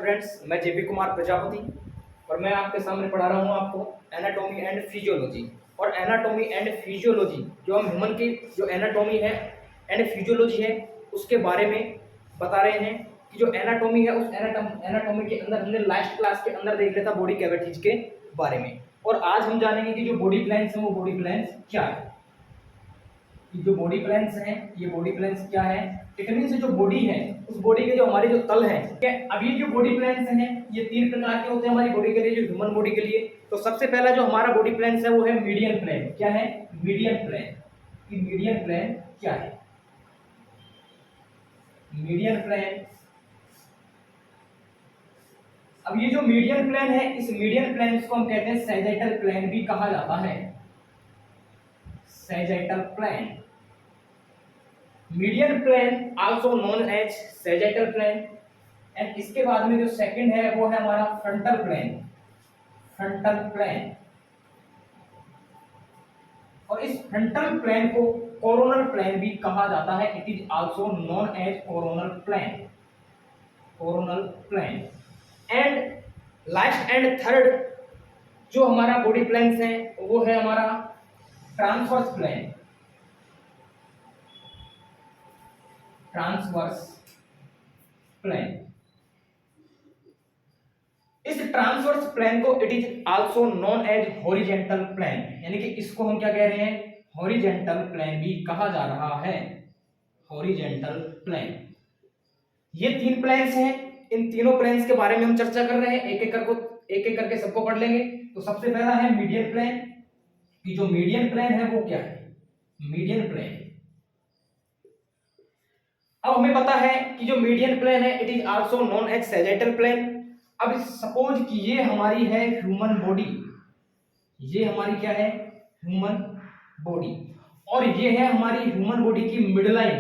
Students, मैं JP Kumar Prajapati और मैं आपके सामने पढ़ा रहा हूँ आपको एनाटॉमी एंड फिजियोलॉजी। और एनाटॉमी एंड फिजियोलॉजी जो हम ह्यूमन की जो एनाटॉमी है एंड फिजियोलॉजी है उसके बारे में बता रहे हैं कि जो एनाटॉमी है उस एनाटॉमी के अंदर हमने लास्ट क्लास के अंदर देख लिया था बॉडी कैविटीज के बारे में। और आज हम जानेंगे कि जो बॉडी प्लान्स हैं वो बॉडी प्लान्स क्या है। जो बॉडी प्लान्स हैं ये बॉडी प्लान्स क्या है, इट मींस जो बॉडी है उस बॉडी के जो हमारे जो तल हैं, ठीक है। अब ये जो बॉडी प्लान्स हैं ये तीन प्रकार के होते हैं हमारी बॉडी के लिए, जो ह्यूमन बॉडी के लिए। तो सबसे पहला जो हमारा बॉडी प्लान्स है वो है मीडियन प्लान। क्या है? Median plan. कि मीडियन प्लान क्या है? Median plane. अब ये जो मीडियन प्लान है इस मीडियन प्लान को हम कहते हैं सैजिटल प्लान भी कहा जाता है। Sagittal plane, median plane also known as sagittal plane. And इसके बाद में जो सेकंड है वो है हमारा फ्रंटल प्लान। फ्रंटल प्लान, और इस फ्रंटल प्लान को कोरोनल प्लान भी कहा जाता है। It is also known as coronal plane. Coronal plane. And last and third जो हमारा बॉडी प्लान्स है वो है हमारा ट्रांसवर्स प्लान। Transverse plane. इस ट्रांसवर्स प्लान को it is also known as horizontal plane, यानी कि इसको हम क्या कह रहे हैं? हॉरिजेंटल प्लान भी कहा जा रहा है। Horizontal plan. ये तीन प्लान्स हैं, इन तीनों प्लान्स के बारे में हम चर्चा कर रहे हैं। एक एक करके सबको पढ़ लेंगे। तो सबसे पहला है मीडियन प्लान। कि जो मीडियन प्लान है वो क्या है? Median plane. अब हमें पता है कि जो मीडियन प्लान है it is also known as sagittal plane. अब सपोज कि ये हमारी है ह्यूमन बॉडी। ये हमारी क्या है? Human body. और ये है हमारी ह्यूमन बॉडी की मिड लाइन।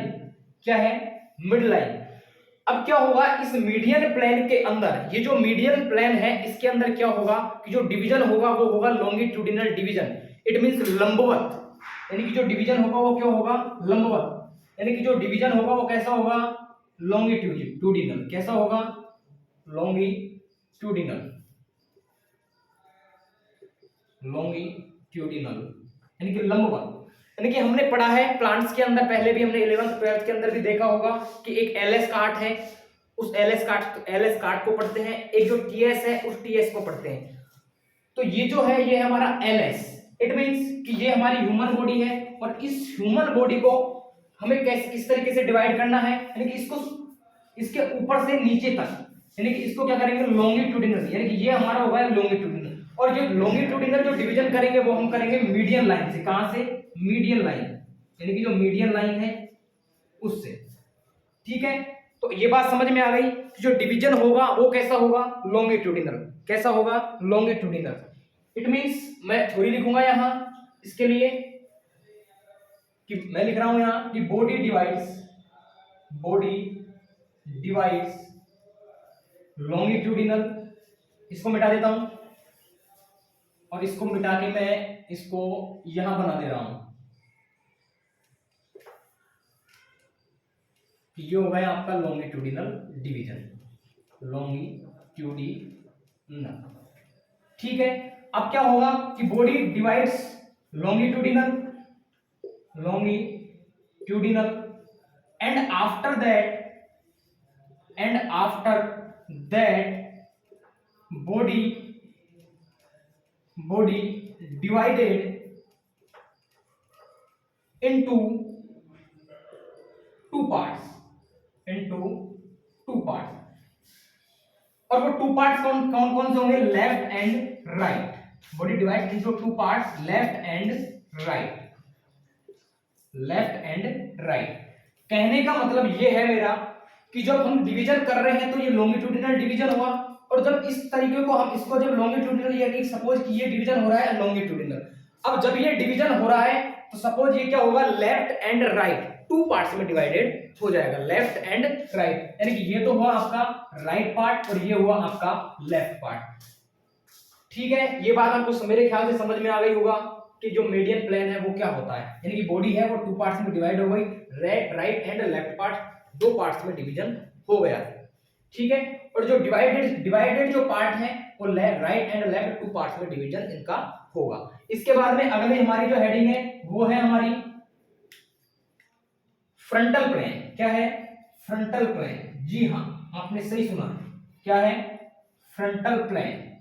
क्या है? Mid line. अब क्या होगा इस मीडियन प्लान के अंदर? ये जो मीडियन प्लान है इसके अंदर क्या होगा कि जो डिवीजन होगा वो होगा लॉन्गिट्यूडिनल डिवीजन। इट मींस लंबवत, यानी कि जो डिवीजन होगा वो क्या होगा? लंबवत। यानी कि जो डिवीजन होगा वो कैसा होगा? लॉन्गिट्यूडिनल। कैसा होगा? लॉन्गिट्यूडिनल। लॉन्गिट्यूडिनल यानी कि लंबवत। यानी कि हमने पढ़ा है प्लांट्स के अंदर, पहले भी हमने 11th 12th के अंदर भी देखा होगा कि एक एलएस काट है, उस एलएस काट को पढ़ते हैं। एक जो टीएस है उस टीएस को पढ़ते हैं। तो ये जो है ये है हमारा एलएस। इट मींस कि ये हमारी ह्यूमन बॉडी है और इस ह्यूमन बॉडी को हमें कैसे किस तरीके से डिवाइड करना है, यानी कि इसको इसके ऊपर से नीचे तक, यानी कि इसको क्या करेंगे? लॉन्गिट्यूडिनल। यानी कि ये हमारा होगा लॉन्गिट्यूडिनल। और ये लॉन्गिट्यूडिनल जो डिवीजन करेंगे वो हम करेंगे मीडियन लाइन से। कहां से? मीडियन लाइन, यानी कि जो मीडियन लाइन है उससे। ठीक है, तो ये बात समझ में आ गई कि जो डिवीजन होगा वो कैसा होगा? लॉन्गिट्यूडिनल। कैसा होगा? लॉन्गिट्यूडिनल। इट मींस मैं थोड़ी लिखूंगा यहां इसके लिए कि मैं लिख रहा हूं यहां कि बॉडी डिवाइड्स लॉन्गिट्यूडिनल। इसको मिटा देता हूं और इसको मिटा के मैं इसको यहां बना दे रहा हूं कि ये हो गया आपका लॉन्गिट्यूडिनल डिवीजन। लॉन्गिट्यूडिनल। ठीक है, अब क्या होगा कि body divides longitudinal and after that body divided into two parts। और वो टू पार्ट्स कौन कौन से होंगे? Left and right. Body divide into two parts, left and right. कहने का मतलब ये है मेरा कि जब हम डिवीजन कर रहे हैं तो ये लॉन्गिट्यूडिनल डिवीजन हुआ, और जब इस तरीके को हम इसको जब लॉन्गिट्यूडिनल, यानी सपोज कि ये डिवीजन हो रहा है लॉन्गिट्यूडिनल। अब जब ये डिवीजन हो रहा है तो सपोज ये क्या होगा? Left and right two parts में डिवाइडेड हो जाएगा। लेफ्ट एंड राइट, यानी कि ये तो हुआ आपका राइट पार्ट और ये हुआ आपका लेफ्ट पार्ट। ठीक है, ये बात आपको मेरे ख्याल से समझ में आ गई होगा कि जो मीडियन प्लेन है वो क्या होता है। यानी कि बॉडी है वो टू पार्ट्स में डिवाइड हो गई, राइट एंड लेफ्ट पार्ट, दो पार्ट्स में डिवीजन हो गया। ठीक है, और जो डिवाइडेड जो पार्ट है वो right and left two parts में डिवीजन इनका होगा। इसके बाद में अगले हमारी जो हेडिंग है वो है हमारी फ्रंटल प्लेन। क्या है? Frontal plane. जी हाँ, आपने सही सुना। क्या है? Frontal plane.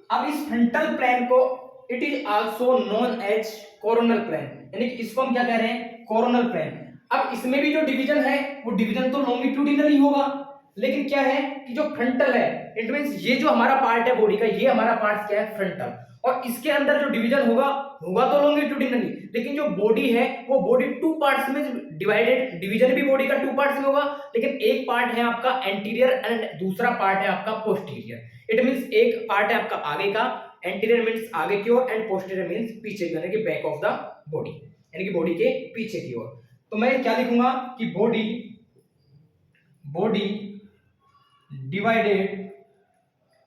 अब इस फ्रंटल प्लेन को it is also known as coronal plane, यानी कि इसको हम क्या कह रहे हैं? Coronal plane. अब इसमें भी जो डिवीजन है वो डिवीजन तो लॉन्गिट्यूडिनल ही होगा, लेकिन क्या है कि जो फ्रंटल है इट मींस ये जो हमारा पार्ट है बॉडी का, ये हमारा पार्ट क्या है? फ्रंटल। और इसके अंदर जो डिवीजन होगा होगा तो लॉन्गिट्यूडिनली, लेकिन जो बॉडी है वो बॉडी टू पार्ट्स में डिवाइडेड, डिवीजन भी बॉडी का टू पार्ट्स में होगा, लेकिन एक पार्ट है आपका एंटीरियर एंड दूसरा पार्ट है आपका पोस्टीरियर। इट मींस एक पार्ट है आपका आगे का, एंटीरियर मींस आगे की ओर एंड पोस्टीरियर मींस पीछे की, यानी कि बैक ऑफ द बॉडी, यानी कि बॉडी के पीछे की ओर। तो मैं क्या लिखूंगा कि body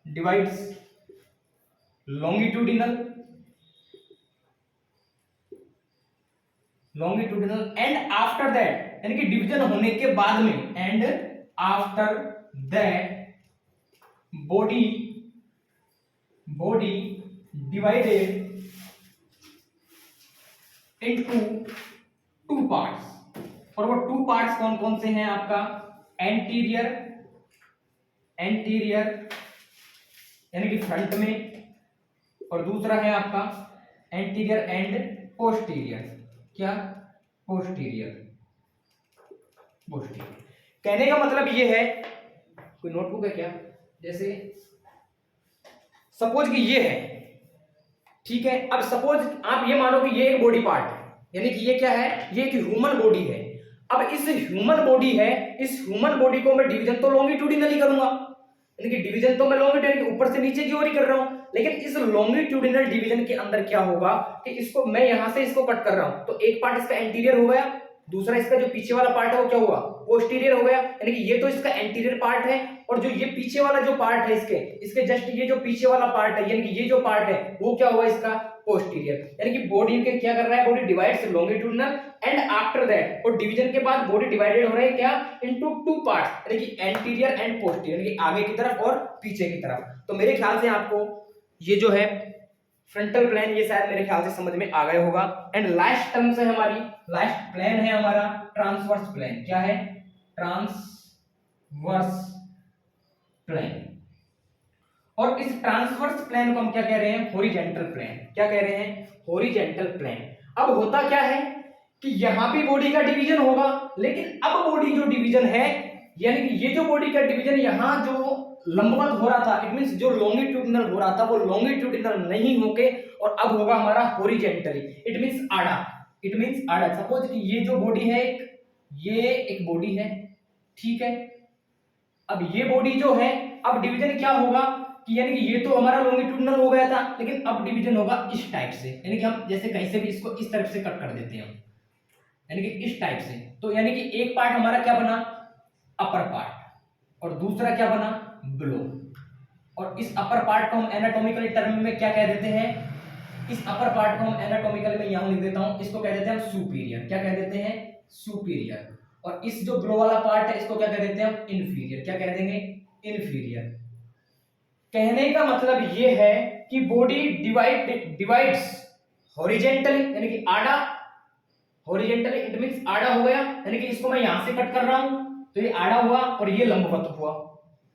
divides longitudinal and after that, यानी कि डिवीजन होने के बाद में, and after that body divided into two parts. और वो टू पार्ट्स कौन कौन से हैं आपका? एंटीरियर यानी कि फ्रंट में, और दूसरा है आपका एंटीरियर एंड पोस्टीरियर। क्या? पोस्टीरियर। कहने का मतलब ये है, कोई नोटबुक है क्या? जैसे सपोज कि ये है, ठीक है। अब सपोज आप ये मानो कि ये एक बॉडी पार्ट है, यानी कि ये क्या है? ये एक ह्यूमन बॉडी है। अब इस ह्यूमन बॉडी है, इस ह्यूमन बॉडी को मैं डिवीजन तो लॉन्गिट्यूडिनली करूंगा, यानी कि डिवीजन तो मैं लॉन्गिट्यूडिनल ऊपर से नीचे की ओर ही कर रहा हूं, लेकिन इस लॉन्गिट्यूडिनल डिवीजन के अंदर क्या होगा कि इसको मैं यहां से इसको कट कर रहा हूं, तो एक पार्ट इसका एंटीरियर हो गया, दूसरा इसका जो पीछे वाला पार्ट है वो क्या हुआ? पोस्टीरियर हो गया, यानी कि ये तो इसका एंटीरियर पार्ट है, और जो ये पीछे वाला जो पार्ट है इसके जस्ट ये जो पीछे वाला पार्ट है, यानी कि ये जो पार्ट है वो क्या हुआ? इसका पोस्टीरियर। यानी कि बॉडी के क्या कर रहा है? Body divides longitudinal and after that, और डिवीजन के बाद बॉडी डिवाइडेड हो रही है क्या? इनटू टू पार्ट्स, यानी कि एंटीरियर एंड पोस्टीरियर, यानी कि आगे की तरफ और पीछे की तरफ। तो मेरे ख्याल से आपको ये जो है फ्रंटल प्लेन, ये शायद मेरे ख्याल से समझ में आ गया होगा। एंड लास्ट टर्म्स है हमारी, लास्ट प्लेन है हमारा ट्रांसवर्स प्लेन। क्या है? Transverse plane. और इस ट्रांसवर्स प्लेन को हम क्या कह रहे हैं? Horizontal plane. क्या कह रहे हैं? Horizontal plane. अब होता क्या है कि यहां भी बॉडी का डिवीजन होगा, लेकिन अब बॉडी जो डिवीजन है, यानी कि ये जो बॉडी का डिवीजन यहां जो लंबवत हो रहा था, इट मींस जो लॉन्गिट्यूडिनल हो रहा था वो लॉन्गिट्यूडिनल नहीं होके और अब होगा हमारा हॉरिजॉन्टली, इट मींस आड़ा। सपोज कि ये जो बॉडी है, ये एक बॉडी है, ठीक है। अब ये बॉडी जो है, अब डिवीजन क्या होगा कि यानी कि ये तो हमारा लॉन्गिट्यूडिनल हो गया था, लेकिन अब डिवीजन होगा इस टाइप से, यानी कि हम जैसे कहीं से भी इसको इस तरफ से कट कर देते हैं, यानी कि इस टाइप से। तो यानी कि एक पार्ट हमारा क्या बना? अपर पार्ट, और दूसरा क्या बना? बिलो। और इस अपर पार्ट को हम एनाटॉमिकल टर्म में क्या कह देते हैं? इस अपर पार्ट को हम एनाटॉमिकल में यहां लिख देता हूं, इसको कह देते हैं हम सुपीरियर। क्या कह देते हैं? सुपीरियर। और इस जो बिलो वाला पार्ट है इसको क्या कह देते हैं हम? इंफीरियर। क्या कह देंगे? इंफीरियर। कहने का मतलब ये है कि बॉडी डिवाइड्स हॉरिजॉन्टली, यानी कि आड़ा, हॉरिजॉन्टली इट मींस आड़ा हो गया, यानी कि इसको मैं यहां से कट कर रहा हूं तो ये आड़ा हुआ और ये लंबवत हुआ,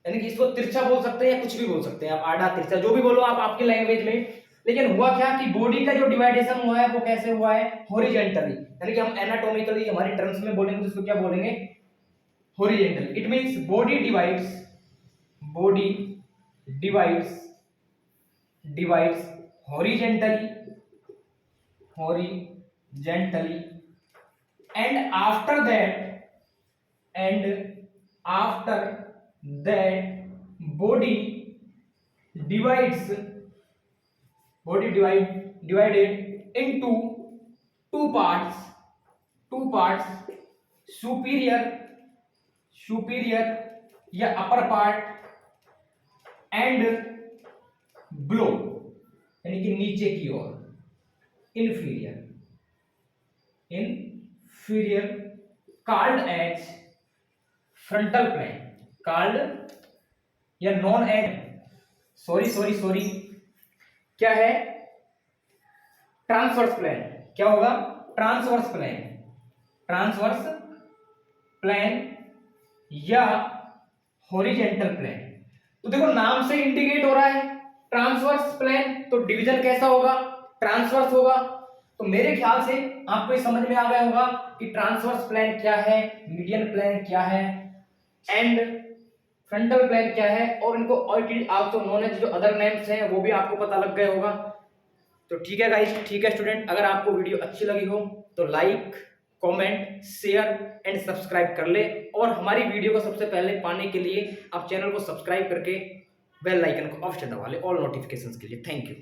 यानी कि इसको तिरछा बोल सकते हैं या कुछ भी बोल सकते हैं आप, आड़ा तिरछा जो भी बोलो आप आपकी लैंग्वेज में। लेकिन हुआ क्या कि बॉडी का जो डिवाइडेशन हुआ है वो कैसे हुआ है? हॉरिजॉन्टली, यानी कि हम एनाटॉमिकली हमारी टर्म्स में बोलेंगे तो इसको क्या बोलेंगे? Horizontally. It means body divides horizontally and after that body divided into two parts, superior या अपर पार्ट एंड below, यानी कि नीचे की ओर inferior, called as frontal plane, या नॉन एड, सॉरी क्या है, ट्रांसवर्स प्लेन। क्या होगा, ट्रांसवर्स प्लेन, ट्रांसवर्स प्लेन या हॉरिजेंटल प्लेन। तो देखो नाम से इंडिकेट हो रहा है ट्रांसवर्स प्लेन, तो डिवीजन कैसा होगा, ट्रांसवर्स होगा। तो मेरे ख्याल से आपको ये समझ में आ गया होगा कि ट्रांसवर्स प्लेन क्या है, मीडियन प्लेन क्या है एंड फ्रंटल प्लेन क्या है, और इनको आल्सो नोन एज जो अदर नेम्स हैं वो भी आपको पता लग गया होगा। तो ठीक है गाइस, ठीक है स्टूडेंट, अगर आपको वीडियो अच्छी लगी हो तो like, comment, share and subscribe कर ले, और हमारी वीडियो को सबसे पहले पाने के लिए आप चैनल को सब्सक्राइब करके बेल आइकन को ऑप्शन दबा ले ऑल नोटिफिकेशंस के लिए। Thank you.